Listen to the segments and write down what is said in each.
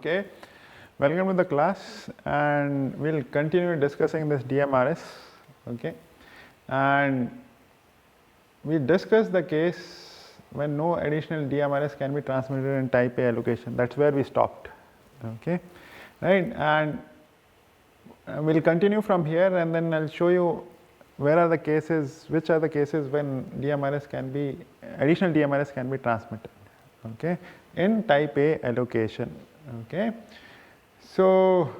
Okay, welcome to the class, and we'll continue discussing this DMRS. Okay, and we discussed the case when no additional DMRS can be transmitted in type A allocation. That's where we stopped. Okay, right, and we'll continue from here, and then I'll show you where are the cases, which are the cases when additional DMRS can be transmitted, okay, in type A allocation. Okay, so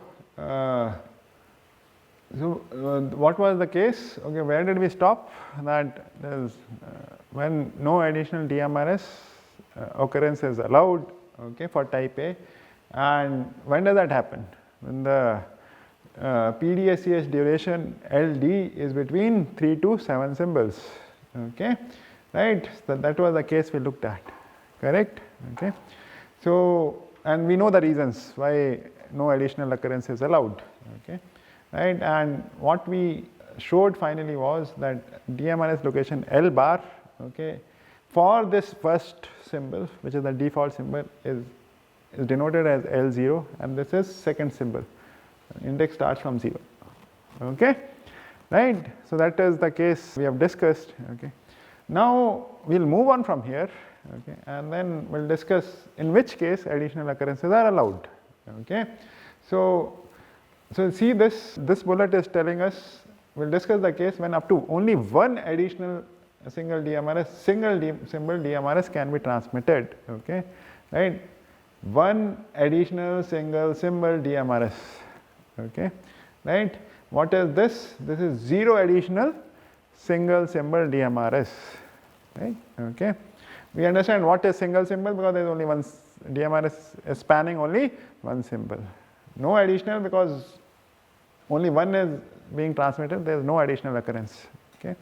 what was the case? Okay, where did we stop? That is when no additional DMRS occurrence is allowed, okay, for type A. And when does that happen? When the PDSCH duration LD is between 3 to 7 symbols, okay, right. So that was the case we looked at, correct? Okay, so and we know the reasons why no additional occurrence is allowed, okay, right. And what we showed finally was that DMRS location L bar, okay, for this first symbol, which is the default symbol, is denoted as L0, and this is second symbol. Index starts from 0, okay, right. So that is the case we have discussed. Okay, now we'll move on from here, okay, and then we'll discuss in which case additional occurrences are allowed. Okay, so see this bullet is telling us we'll discuss the case when up to only one additional single symbol DMRS can be transmitted. Okay, right, one additional single symbol DMRS. Okay, right. What is this? This is 0 additional single symbol DMRS, right? Okay, we understand what is single symbol because there is only one DMRS is spanning only one symbol. No additional because only one is being transmitted. There is no additional occurrence. Okay,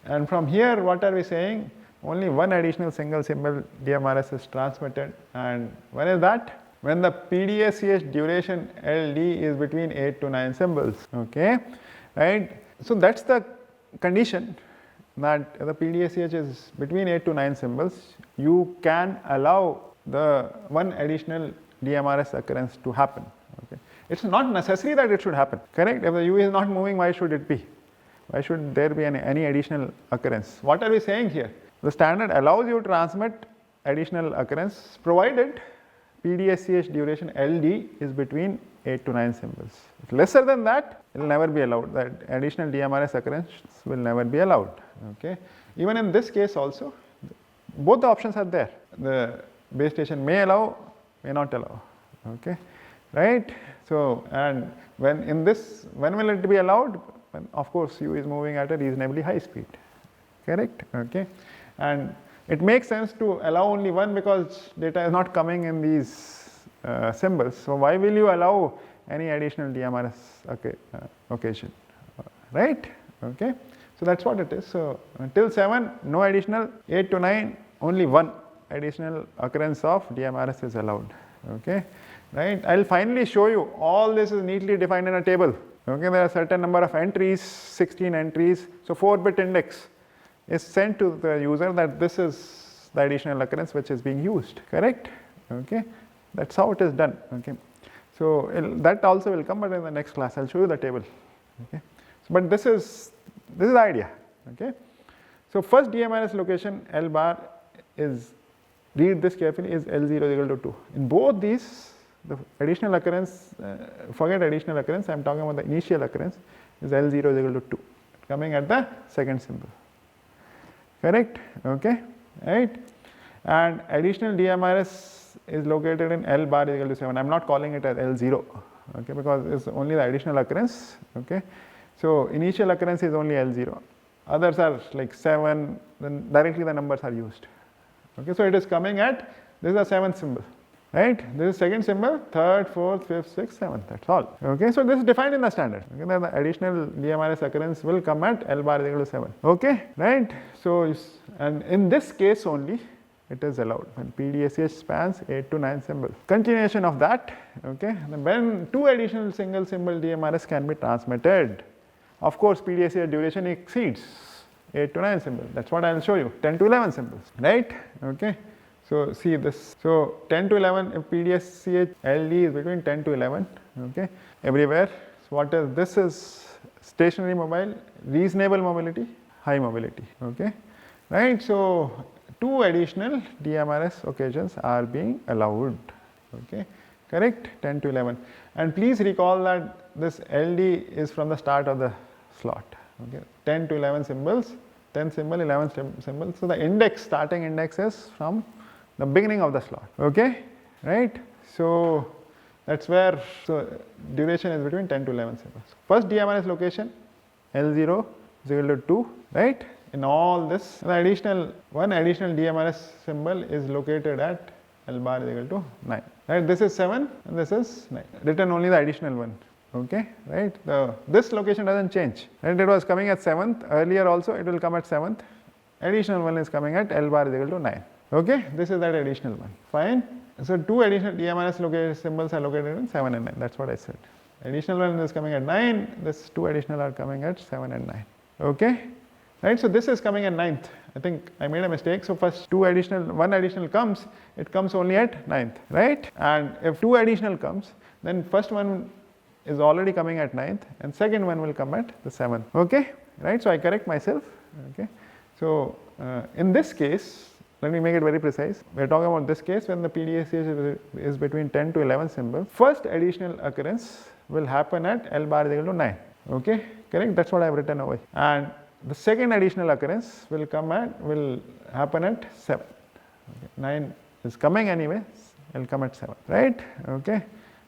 and from here, what are we saying? Only one additional single symbol DMRS is transmitted, and when is that? When the PDSCH duration LD is between 8 to 9 symbols, okay, right. So that's the condition, that the PDSCH is between 8 to 9 symbols. You can allow the one additional DMRS occurrence to happen. Okay, it's not necessary that it should happen, correct? If the U is not moving, why should it be? Why should there be any additional occurrence? What are we saying here? The standard allows you to transmit additional occurrence provided PDSCH duration LD is between 8 to 9 symbols. If lesser than that, it will never be allowed. That additional DMRS occurrence will never be allowed. Okay, even in this case also, both the options are there. The base station may allow, may not allow. Okay, right. So, and when will it be allowed? When of course U is moving at a reasonably high speed. Correct. Okay, and it makes sense to allow only one because data is not coming in these symbols. So why will you allow any additional DMRS occasion, right? Okay, so that's what it is. So until 7, no additional. 8 to 9, only one additional occurrence of DMRS is allowed. Okay, right. I'll finally show you all this is neatly defined in a table. Okay, there are certain number of entries, 16 entries. So 4-bit index is sent to the user that this is the additional occurrence which is being used, correct? Okay, that's how it is done. Okay, so that also will come, but in the next class I'll show you the table. Okay, so, but this is the idea. Okay, so first DMRS location L bar is, read this carefully, is L0 equal to 2. In both these, the additional occurrence, forget additional occurrence, I am talking about the initial occurrence, is L0 is equal to 2, coming at the second symbol. Correct. Okay, right. And additional DMRS is located in L bar is equal to 7. I am not calling it as L0, okay, because it's only the additional occurrence. Okay, so initial occurrence is only L0. Others are like 7. Then directly the numbers are used. Okay, so it is coming at, this is the 7th symbol, right? This is second symbol, 3rd, 4th, 5th, 6th, 7th. That's all. Okay, so this is defined in the standard. Okay, then the additional DMRS occurrence will come at L bar is equal to 7. Okay, right. So, and in this case only, it is allowed when PDSCH spans 8 to 9 symbols. Continuation of that. Okay, when 2 additional single symbol DMRS can be transmitted, of course, PDSCH duration exceeds 8 to 9 symbols. That's what I will show you. 10 to 11 symbols, right? Okay. So see this, so 10 to 11, if PDSCH LD is between 10 to 11, okay, everywhere. So what is this? Is stationary mobile, reasonable mobility, high mobility, okay, right. So 2 additional DMRS occasions are being allowed, okay, correct, 10 to 11. And please recall that this LD is from the start of the slot, okay, 10 to 11 symbols, 10 symbol, 11 symbol. So the index, starting index is from the beginning of the slot, okay, right. So that's where, so duration is between 10 to 11 symbols. First DMRS location L0 is equal to 2, right. In all this, the additional one additional DMRS symbol is located at L bar is equal to 9, right. This is 7 and this is 9, written only the additional one, okay, right. This location doesn't change, right. It was coming at 7th earlier, also it will come at 7th, additional one is coming at L bar is equal to 9, okay. This is that additional one, fine. So 2 additional DMRS located symbols are located in 7 and 9, that's what I said. Additional one is coming at 9, this 2 additional are coming at 7 and 9, okay, right. So this is coming at 9th, I think I made a mistake. So first 1 additional comes, it comes only at 9th, right. And if 2 additional comes, then first one is already coming at 9th and second one will come at the 7th, okay, right. So I correct myself, okay. So in this case, let me make it very precise. We are talking about this case when the PDSCH is between 10 to 11 symbol. First additional occurrence will happen at L bar is equal to 9, okay, correct. That's what I have written over here. And the second additional occurrence will happen at 7, okay. 9 is coming anyway, it will come at 7, right, okay.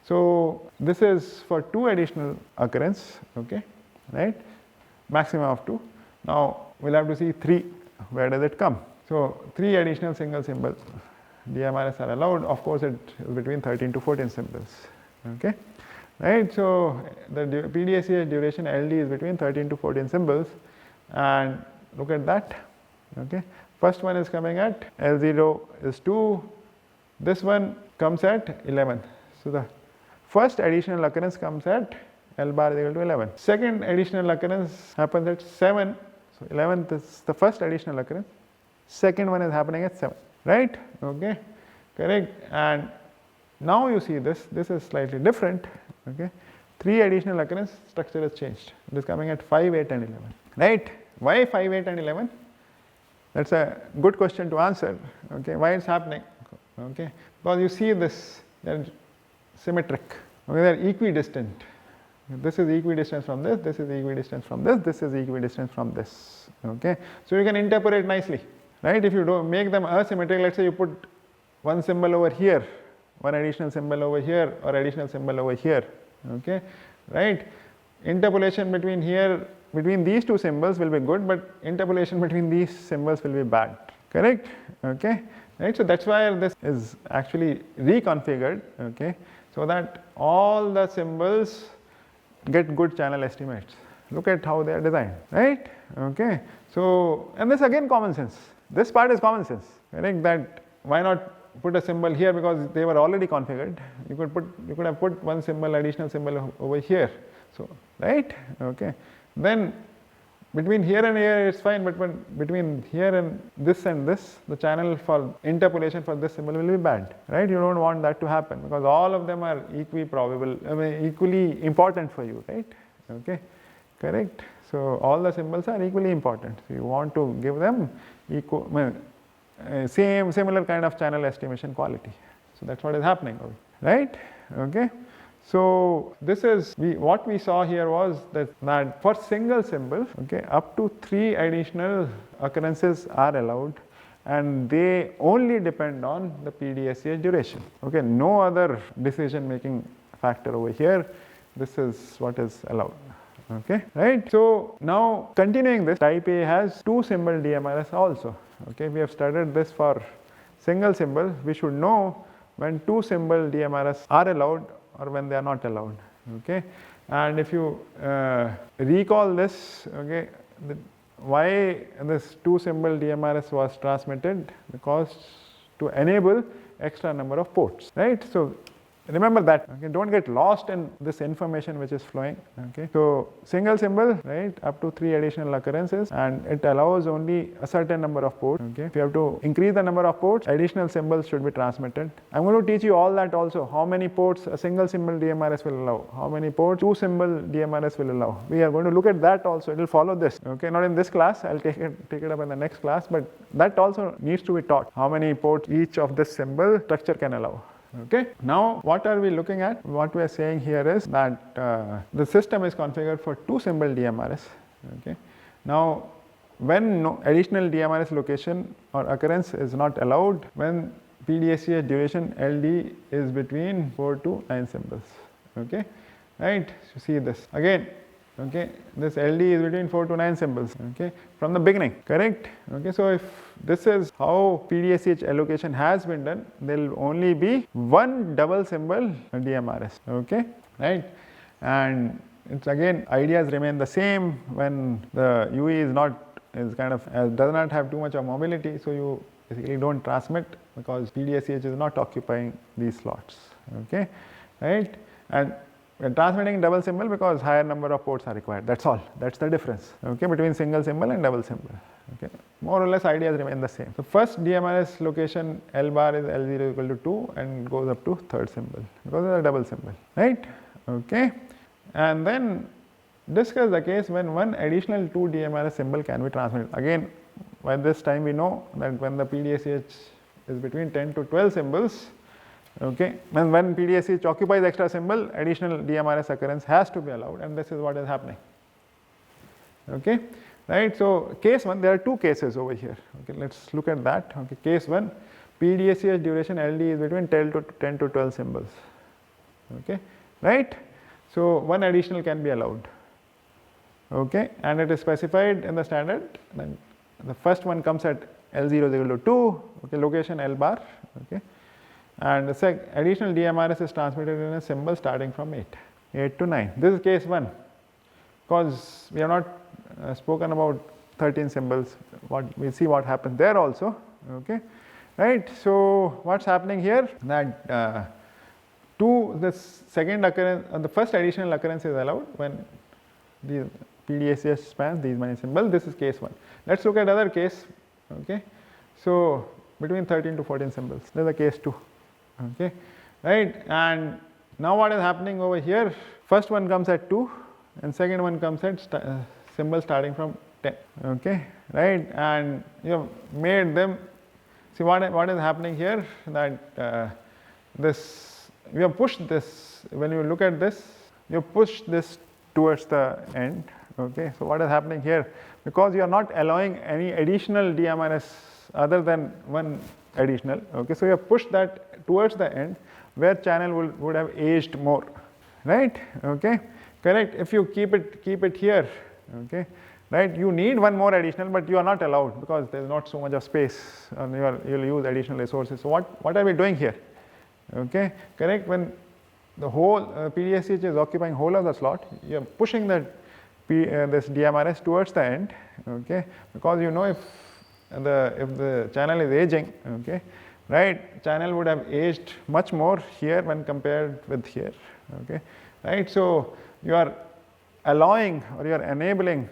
So this is for 2 additional occurrence, okay, right, maximum of 2. Now we'll have to see 3, where does it come? So 3 additional single symbol DMRS are allowed. Of course it is between 13 to 14 symbols, okay, right. So the PDSCH duration LD is between 13 to 14 symbols, and look at that, okay. First one is coming at L0 is 2, this one comes at 11. So the first additional occurrence comes at L bar is equal to 11. Second additional occurrence happens at 7, so 11th is the first additional occurrence, second one is happening at 7, right, okay, correct. And now you see this is slightly different, okay. 3 additional occurrence, structure has changed, it is coming at 5, 8 and 11, right. Why 5, 8 and 11? That's a good question to answer, okay. Why it's happening, okay, because you see this, they are symmetric, okay, they are equidistant. This is equidistant from this, this is equidistant from this, this is equidistant from this, okay. So you can interpolate nicely, right. If you don't make them asymmetric, let's say you put one symbol over here, one additional symbol over here, or additional symbol over here, okay, right. Interpolation between these 2 symbols will be good, but interpolation between these symbols will be bad, correct, okay, right. So that's why this is actually reconfigured, okay, so that all the symbols get good channel estimates. Look at how they are designed, right, okay. So, and this again common sense, this part is common sense, correct, that why not put a symbol here, because they were already configured. You could have put one symbol, additional symbol over here, so, right, okay. Then between here and here it's fine, but when between here and this, the channel for interpolation for this symbol will be bad, right. You don't want that to happen, because all of them are equally important for you, right, okay, correct. So all the symbols are equally important, so you want to give them similar kind of channel estimation quality. So that's what is happening, right, okay. So this is, what we saw here was that for single symbol, okay, up to 3 additional occurrences are allowed, and they only depend on the PDSCH duration, okay, no other decision making factor over here. This is what is allowed, okay, right. So now continuing this, type A has 2 symbol DMRS also, okay. We have studied this for single symbol. We should know when 2 symbol DMRS are allowed or when they are not allowed, okay. And if you recall this, okay, why this 2 symbol DMRS was transmitted, because to enable extra number of ports, right. So remember that, okay, don't get lost in this information which is flowing, okay. So single symbol, right, up to 3 additional occurrences, and it allows only a certain number of ports, okay. If you have to increase the number of ports, additional symbols should be transmitted. I'm going to teach you all that also, how many ports a single symbol DMRS will allow, how many ports 2 symbol DMRS will allow. We are going to look at that also, it will follow this, okay, not in this class, I'll take it up in the next class, but that also needs to be taught, how many ports each of this symbol structure can allow. Okay. Now what are we looking at? What we are saying here is that the system is configured for 2 symbol DMRS. Okay. Now when no additional DMRS location or occurrence is not allowed, when PDSCH duration LD is between 4 to 9 symbols. Okay. Right. So see this again. Okay, this LD is between 4 to 9 symbols, okay, from the beginning, correct? Okay, so if this is how PDSCH allocation has been done, there will only be 1 double symbol DMRS, okay, right? And it's again, ideas remain the same when the UE does not have too much of mobility, so you basically don't transmit because PDSCH is not occupying these slots, okay, right? And we are transmitting double symbol because higher number of ports are required. That's all. That's the difference, okay, between single symbol and double symbol. Okay, more or less ideas remain the same. So first DMRS location L bar is L0 equal to 2 and goes up to third symbol because of the double symbol, right? Okay, and then discuss the case when one additional 2 DMRS symbol can be transmitted. Again, by this time we know that when the PDSCH is between 10 to 12 symbols. Okay, and when PDSCH occupies extra symbol, additional DMRS occurrence has to be allowed, and this is what is happening. Okay, right. So case 1, there are 2 cases over here. Okay, let's look at that. Okay, case 1, PDSCH duration LD is between 10 to 12 symbols. Okay, right. So one additional can be allowed. Okay, and it is specified in the standard. Then the first one comes at L0 is equal to 2. Okay, location L bar. Okay. And the additional DMRS is transmitted in a symbol starting from 8 to 9. This is case 1, because we have not spoken about 13 symbols. We'll see what happens there also. Okay, right. So what's happening here? That this second occurrence, the first additional occurrence is allowed when the PDSCH spans these many symbols. This is case 1. Let's look at other case. Okay, so between 13 to 14 symbols. This is a case 2. Okay, right, and now what is happening over here? First one comes at 2 and second one comes at symbol starting from 10. Okay, right, and you have made them, see what is happening here, that we have pushed this, when you look at this, you have pushed this towards the end. Okay, so what is happening here? Because you are not allowing any additional DMRS other than one additional. Okay, so you have pushed that towards the end where channel would have aged more, right? Okay, correct. If you keep it here, okay, right, you need one more additional, but you are not allowed because there is not so much of space and you will use additional resources. So what are we doing here? Okay, correct. When the whole PDSCH is occupying whole of the slot, you are pushing this DMRS towards the end. Okay, because you know if the channel is aging, okay, right, channel would have aged much more here when compared with here. Okay, right. So you are allowing or you are enabling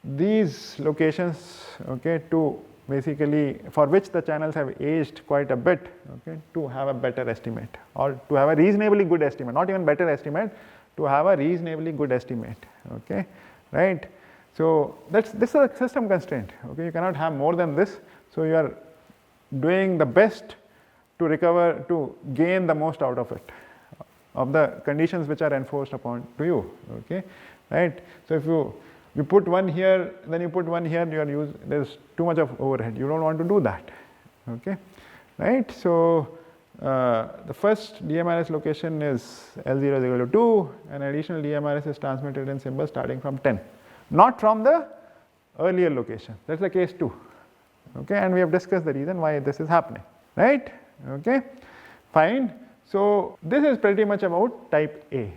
these locations, okay, to basically, for which the channels have aged quite a bit, okay, to have a better estimate or to have a reasonably good estimate, not even better estimate, to have a reasonably good estimate. Okay, right. So this is a system constraint. Okay, you cannot have more than this. So you are doing the best to gain the most out of it, of the conditions which are enforced upon to you. Okay, right. So if you put one here, then you put one here, there's too much of overhead. You don't want to do that. Okay, right. So the first DMRS location is L0 is equal to 2, and additional DMRS is transmitted in symbol starting from 10, not from the earlier location. That's the case 2. Okay, and we have discussed the reason why this is happening, right? Okay, fine. So this is pretty much about type A.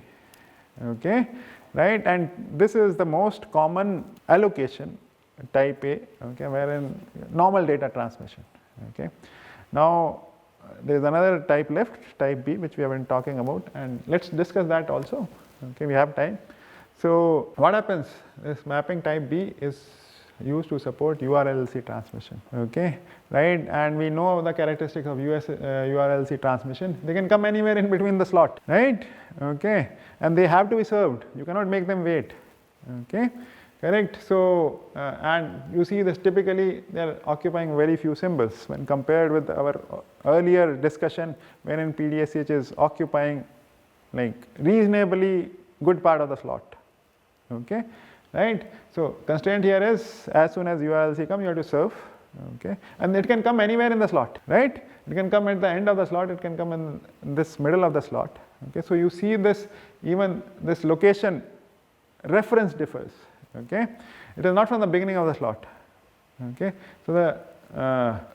Okay, right, and this is the most common allocation, type A, okay, wherein normal data transmission. Okay, now there is another type left, type B, which we have been talking about, and let's discuss that also. Okay, we have time. So what happens? This mapping type B is used to support URLC transmission. Okay, right? And we know the characteristics of URLC transmission. They can come anywhere in between the slot, right? Okay, and they have to be served. You cannot make them wait. Okay, correct. So and you see this, typically they are occupying very few symbols when compared with our earlier discussion, wherein PDSH is occupying like reasonably good part of the slot. Okay, right? So constraint here is, as soon as URLC come, you have to serve. Okay, and it can come anywhere in the slot, right? It can come at the end of the slot, it can come in this middle of the slot. Okay, so you see this, even this location reference differs. Okay, it is not from the beginning of the slot. Okay, so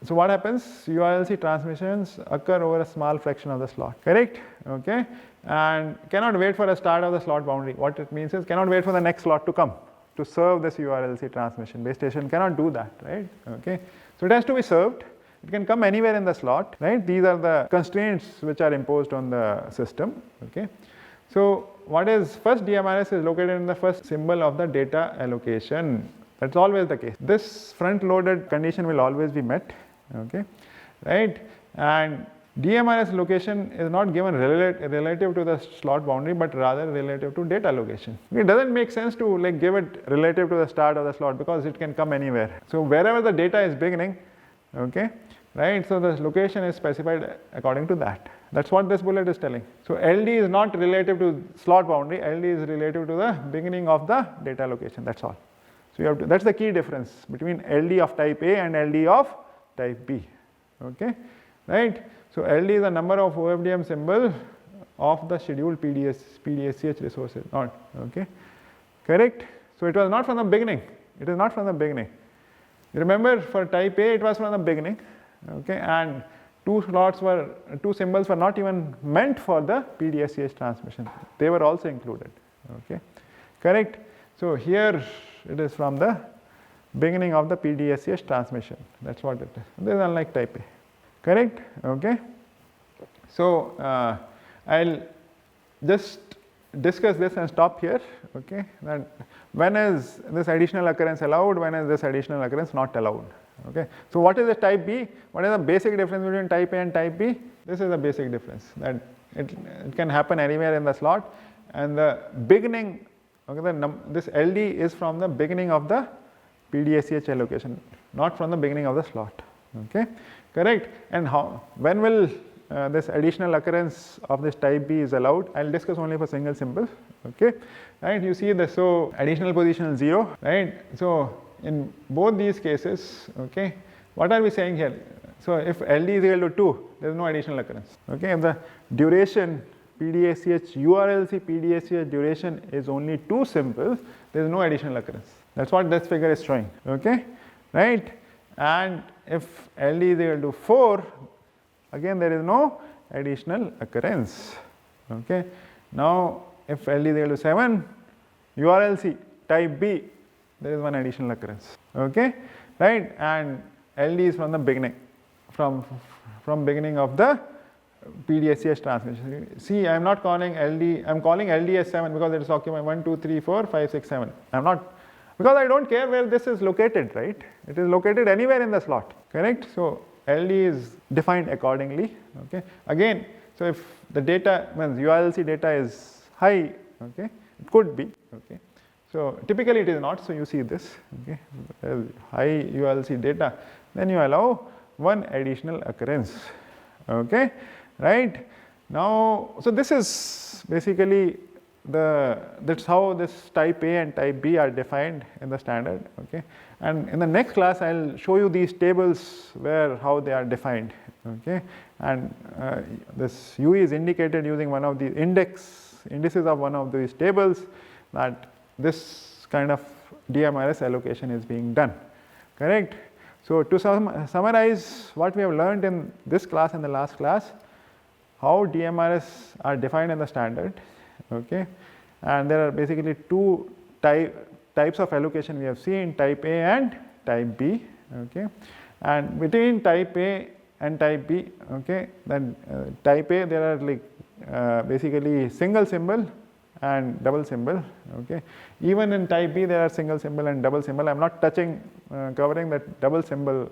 so what happens? URLC transmissions occur over a small fraction of the slot, correct? Okay, and cannot wait for a start of the slot boundary. What it means is cannot wait for the next slot to come to serve this URLC transmission. Base station cannot do that, right? Okay, so it has to be served. It can come anywhere in the slot, right? These are the constraints which are imposed on the system. Okay, so what is first DMRS is located in the first symbol of the data allocation. That's always the case. This front loaded condition will always be met. Okay, right? And DMRS location is not given relative to the slot boundary, but rather relative to data location. It doesn't make sense to like give it relative to the start of the slot, because it can come anywhere. So wherever the data is beginning, okay, right? So the location is specified according to that. That's what this bullet is telling. So LD is not relative to slot boundary. LD is relative to the beginning of the data location. That's all. So you have to, that's the key difference between LD of type A and LD of type B. Okay, right? So LD is the number of OFDM symbol of the scheduled PDSCH resources. Not okay, correct? So it was not from the beginning. It is not from the beginning. You remember, for type A it was from the beginning. Okay, and two symbols were not even meant for the PDSCH transmission. They were also included. Okay, correct? So here it is from the beginning of the PDSCH transmission. That's what it is. This is unlike type A. Correct? Okay. So I'll just discuss this and stop here. Okay. That when is this additional occurrence allowed? When is this additional occurrence not allowed? Okay. So what is the type B? What is the basic difference between type A and type B? This is the basic difference, that it can happen anywhere in the slot, and the beginning. Okay, this LD is from the beginning of the PDSCH allocation, not from the beginning of the slot. Okay, correct. And how, when will this additional occurrence of this type B is allowed? I'll discuss only for single symbol. Okay, right. You see this. So additional position 0, right? So in both these cases, okay, what are we saying here? So if LD is equal to 2, there is no additional occurrence. Okay, if the duration PDSCH URLC PDSCH duration is only 2 symbols, there is no additional occurrence. That's what this figure is showing. Okay, right? And if LD is equal to 4, again there is no additional occurrence. Okay. Now if LD is equal to 7, URLC type B, there is one additional occurrence. Okay, right? And LD is from the beginning, from beginning of the PDSCH transmission. See, I am not calling LD, I am calling LD as 7 because it is occupying 1, 2, 3, 4, 5, 6, 7. I am not, because I don't care where this is located, right? It is located anywhere in the slot, correct? So LD is defined accordingly. Okay. Again, so if the data, when URLC data is high, okay, it could be, okay. So typically it is not, so you see this, okay, high URLC data, then you allow one additional occurrence. Okay, right? Now, so this is basically that's how this type A and type B are defined in the standard. Okay, and in the next class I'll show you these tables where how they are defined. Okay, and this U is indicated using one of the indices of one of these tables, that this kind of DMRS allocation is being done. Correct? So to summarize what we have learned in this class and the last class, how DMRS are defined in the standard. Okay, and there are basically two types of allocation we have seen, type A and type B. Okay, and between type A and type B. Okay, then type A there are like basically single symbol and double symbol. Okay, even in type B there are single symbol and double symbol. I am not touching covering that double symbol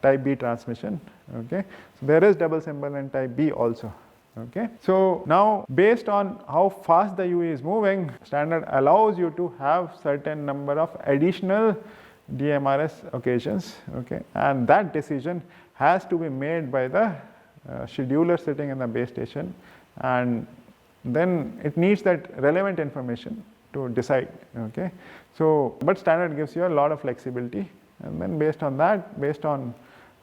type B transmission. Okay, so there is double symbol in type B also. Okay, so now based on how fast the UE is moving, standard allows you to have certain number of additional DMRS occasions. Okay, and that decision has to be made by the scheduler sitting in the base station, and then it needs that relevant information to decide. Okay, so but standard gives you a lot of flexibility, and then based on that, based on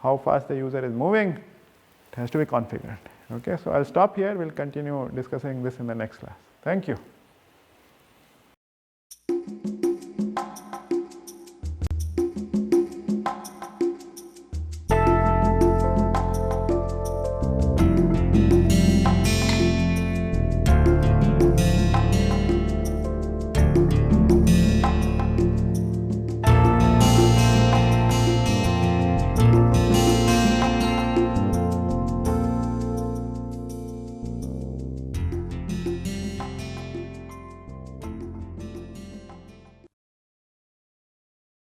how fast the user is moving, it has to be configured. Okay, so I'll stop here. We'll continue discussing this in the next class. Thank you.